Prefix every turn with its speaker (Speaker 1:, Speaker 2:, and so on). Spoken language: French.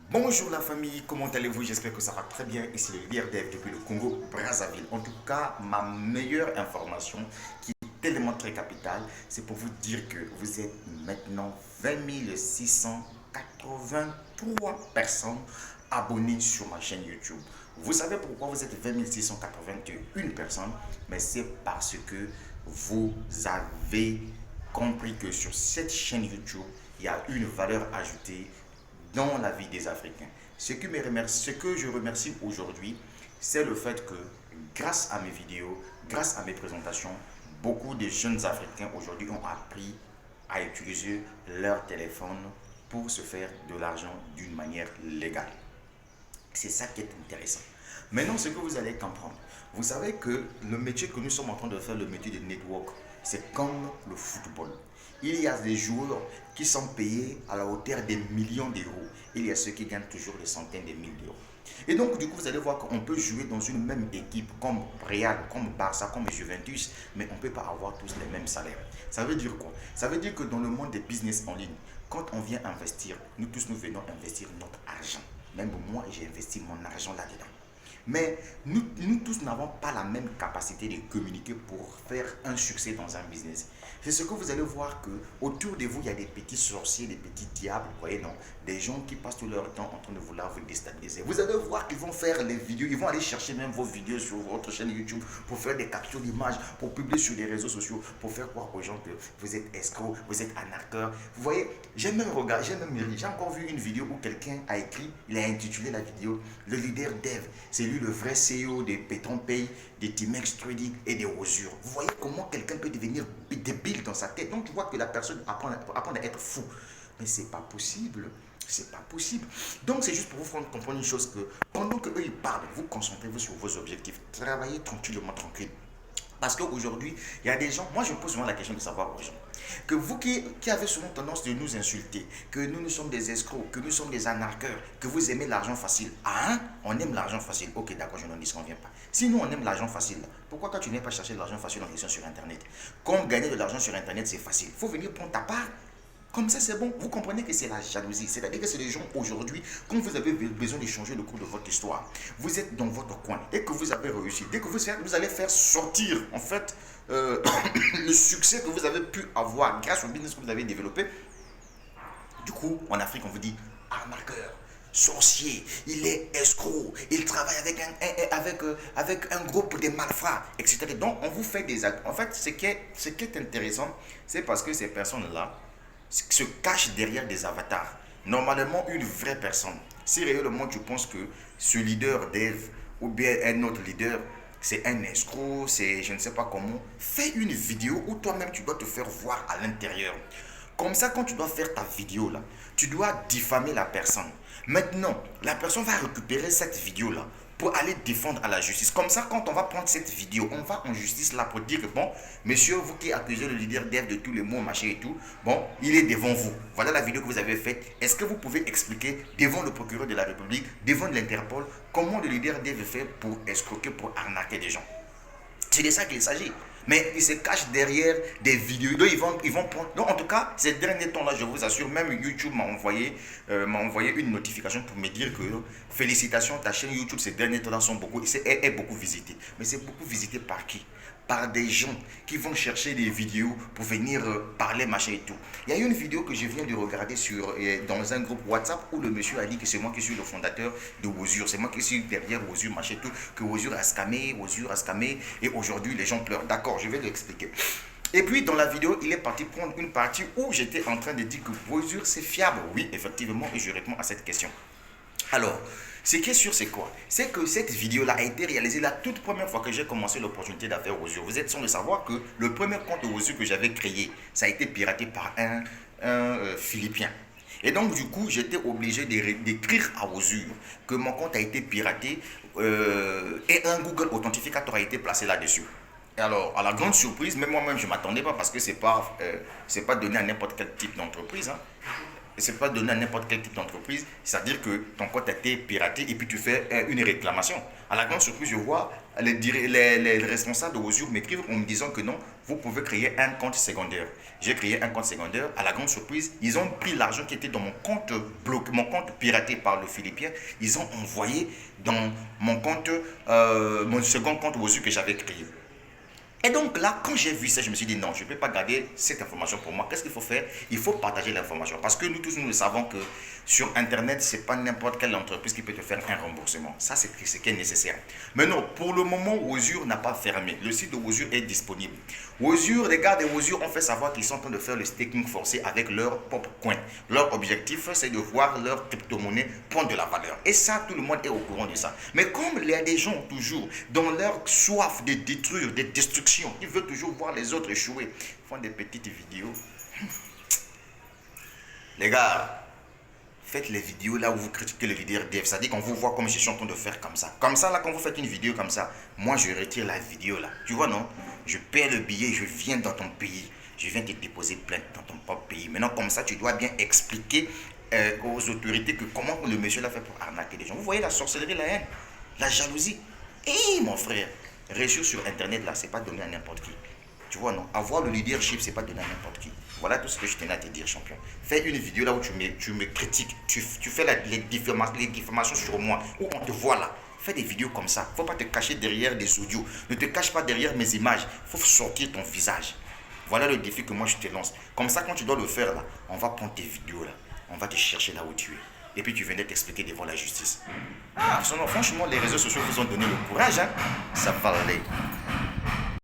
Speaker 1: Bonjour la famille, comment allez-vous? J'espère que ça va très bien. Ici le leader Dev depuis le Congo, Brazzaville. En tout cas, ma meilleure information qui est tellement très capitale, c'est pour vous dire que vous êtes maintenant 20 683 personnes abonnées sur ma chaîne YouTube. Vous savez pourquoi vous êtes 20 681 personnes? Mais c'est parce que vous avez compris que sur cette chaîne YouTube, il y a une valeur ajoutée dans la vie des Africains. Ce que je remercie aujourd'hui, c'est le fait que grâce à mes vidéos, grâce à mes présentations, beaucoup de jeunes Africains aujourd'hui ont appris à utiliser leur téléphone pour se faire de l'argent d'une manière légale. C'est ça qui est intéressant. Maintenant, ce que vous allez comprendre, vous savez que le métier que nous sommes en train de faire, le métier de network, c'est comme le football. Il y a des joueurs qui sont payés à la hauteur des millions d'euros. Il y a ceux qui gagnent toujours des centaines de milliers d'euros. Et donc, du coup, vous allez voir qu'on peut jouer dans une même équipe comme Real, comme Barça, comme Juventus, mais on ne peut pas avoir tous les mêmes salaires. Ça veut dire quoi? Ça veut dire que dans le monde des business en ligne, quand on vient investir, nous tous, nous venons investir notre argent. Même moi, j'ai investi mon argent là-dedans. Mais nous tous n'avons pas la même capacité de communiquer pour faire un succès dans un business. C'est ce que vous allez voir que autour de vous, il y a des petits sorciers, des petits diables, vous voyez, non? Des gens qui passent tout leur temps en train de vouloir vous déstabiliser. Vous allez voir qu'ils vont faire les vidéos, ils vont aller chercher même vos vidéos sur votre chaîne YouTube pour faire des captures d'images, pour publier sur les réseaux sociaux, pour faire croire aux gens que vous êtes escroc, vous êtes un arnaqueur. Vous voyez, j'ai même regardé, j'ai encore vu une vidéo où quelqu'un a écrit, il a intitulé la vidéo Le leader Dev. C'est lui le vrai CEO de PetronPay, de Timex Trading et de Osure. Vous voyez comment quelqu'un peut devenir débile dans sa tête. Donc tu vois que la personne apprend à être fou. Mais c'est pas possible. C'est pas possible. Donc c'est juste pour vous faire comprendre une chose que pendant qu'eux ils parlent, vous concentrez-vous sur vos objectifs. Travaillez tranquillement, tranquille. Parce qu'aujourd'hui, il y a des gens, moi je me pose souvent la question de savoir aux gens, que vous qui avez souvent tendance de nous insulter, que nous sommes des escrocs, que nous sommes des arnaqueurs, que vous aimez l'argent facile. Ah, hein? On aime l'argent facile. Ok, d'accord, je n'en disconviens pas. Si nous on aime l'argent facile, pourquoi quand tu n'es pas chercher de l'argent facile en question sur Internet? Comme gagner de l'argent sur Internet, c'est facile. Il faut venir prendre ta part. Comme ça, c'est bon. Vous comprenez que c'est la jalousie. C'est-à-dire que c'est les gens aujourd'hui, quand vous avez besoin de changer le cours de votre histoire, vous êtes dans votre coin. Dès que vous avez réussi, dès que vous allez faire sortir, en fait, le succès que vous avez pu avoir grâce au business que vous avez développé. Du coup, en Afrique, on vous dit arnaqueur, sorcier, il est escroc, il travaille avec un groupe de malfrats, etc. Donc, on vous fait des actes. En fait, ce qui est intéressant, c'est parce que ces personnes-là se cachent derrière des avatars. Normalement, une vraie personne, si réellement tu penses que ce leader Dev ou bien un autre leader, c'est un escroc, c'est je ne sais pas comment, fais une vidéo où toi-même tu dois te faire voir à l'intérieur. Comme ça, quand tu dois faire ta vidéo là, tu dois diffamer la personne. Maintenant, la personne va récupérer cette vidéo là pour aller défendre à la justice. Comme ça, quand on va prendre cette vidéo, on va en justice là pour dire que bon, monsieur, vous qui accusez le leader dev de tous les mots, machin et tout, bon, il est devant vous. Voilà la vidéo que vous avez faite. Est-ce que vous pouvez expliquer devant le procureur de la République, devant l'Interpol, comment le leader dev fait pour escroquer, pour arnaquer des gens? C'est de ça qu'il s'agit. Mais ils se cachent derrière des vidéos. Donc ils vont prendre. Donc en tout cas, ces derniers temps-là, je vous assure, même YouTube m'a envoyé une notification pour me dire que félicitations, ta chaîne YouTube ces derniers temps-là est beaucoup visitée. Mais c'est beaucoup visité par qui? Par des gens qui vont chercher des vidéos pour venir parler machin et tout. Il y a une vidéo que je viens de regarder dans un groupe WhatsApp où le monsieur a dit que c'est moi qui suis le fondateur de Wozur, c'est moi qui suis derrière Wozur machin et tout, que Wozur a scamé et aujourd'hui les gens pleurent. D'accord, je vais l'expliquer. Et puis dans la vidéo, il est parti prendre une partie où j'étais en train de dire que Wozur c'est fiable. Oui, effectivement, et je réponds à cette question. Alors, ce qui est sûr, c'est quoi? C'est que cette vidéo-là a été réalisée la toute première fois que j'ai commencé l'opportunité d'affaires Wozur. Vous êtes sans le savoir que le premier compte de Wozur que j'avais créé, ça a été piraté par un Philippien. Et donc, du coup, j'étais obligé d'écrire à Wozur que mon compte a été piraté et un Google Authentificator a été placé là-dessus. Et alors, à la grande surprise, même moi-même, je ne m'attendais pas parce que c'est pas donné à n'importe quel type d'entreprise. Hein. c'est pas donné à n'importe quel type d'entreprise, c'est-à-dire que ton compte a été piraté et puis tu fais une réclamation. À la grande surprise, je vois les responsables de Wozur m'écrivent en me disant que non, vous pouvez créer un compte secondaire. J'ai créé un compte secondaire. À la grande surprise, ils ont pris l'argent qui était dans mon compte bloqué, mon compte piraté par le Philippien. Ils ont envoyé dans mon compte, mon second compte Wozur que j'avais créé. Et donc là, quand j'ai vu ça, je me suis dit non, je ne peux pas garder cette information pour moi. Qu'est-ce qu'il faut faire? Il faut partager l'information. Parce que nous tous, nous le savons que sur Internet, ce n'est pas n'importe quelle entreprise qui peut te faire un remboursement. Ça, c'est ce qui est nécessaire. Mais non, pour le moment, Wozur n'a pas fermé. Le site de Wozur est disponible. Wozur, les gars de Wozur ont fait savoir qu'ils sont en train de faire le staking forcé avec leur propre coin. Leur objectif, c'est de voir leur crypto-monnaie prendre de la valeur. Et ça, tout le monde est au courant de ça. Mais comme il y a des gens toujours dans leur soif de détruire, de destruction, ils veulent toujours voir les autres échouer, ils font des petites vidéos. Les gars, faites les vidéos là où vous critiquez le leader dev. C'est-à-dire qu'on vous voit comme je suis en train de faire comme ça. Comme ça, là, quand vous faites une vidéo comme ça, moi, je retire la vidéo là. Tu vois, non? Je paie le billet, je viens dans ton pays. Je viens te déposer plainte dans ton propre pays. Maintenant, comme ça, tu dois bien expliquer aux autorités que comment le monsieur l'a fait pour arnaquer les gens. Vous voyez la sorcellerie, la haine, la jalousie. Et mon frère, réussir sur Internet là, c'est pas donné à n'importe qui. Tu vois, non? Avoir le leadership, c'est pas donné à n'importe qui. Voilà tout ce que je tenais à te dire, champion. Fais une vidéo là où tu me critiques, tu fais les diffamations sur moi, où on te voit là. Fais des vidéos comme ça. Faut pas te cacher derrière des audios. Ne te cache pas derrière mes images. Faut sortir ton visage. Voilà le défi que moi je te lance. Comme ça, quand tu dois le faire là, on va prendre tes vidéos là. On va te chercher là où tu es. Et puis tu viens t'expliquer devant la justice. Ah, franchement, les réseaux sociaux vous ont donné le courage, hein. Ça va aller.